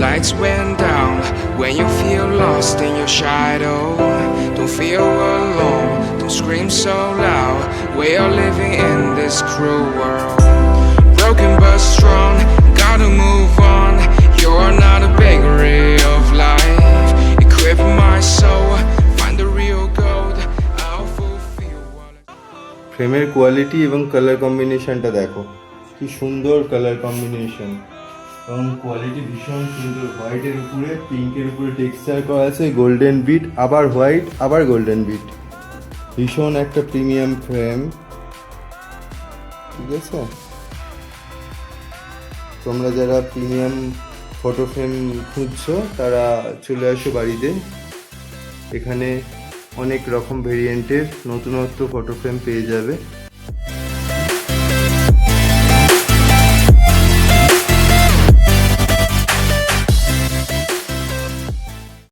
Lights went down when you feel lost in your shadow. Don't feel alone, don't scream so loud. We are living in this cruel world. Broken but strong, gotta move on. You're not a bakery of life. Equip my soul, find the real gold. I'll fulfill what ফ্রেমের quality এবং colour কম্বিনেশনটা দেখো, কি সুন্দর colour combination এবং quality ভীষণ সুন্দর। হোয়াইটের উপরে পিঙ্কের উপরে টেক্সচার করা আছে, গোল্ডেন বিট, আবার হোয়াইট, আবার গোল্ডেন বিট। ভীষণ একটা প্রিমিয়াম ফ্রেম, ঠিক আছে। তোমরা যারা প্রিমিয়াম ফটো ফ্রেম খুঁজছো তারা চলে আসো বাড়িতে। এখানে অনেক রকম ভেরিয়েন্টের নতুনত্ব ফটো ফ্রেম পেয়ে যাবে।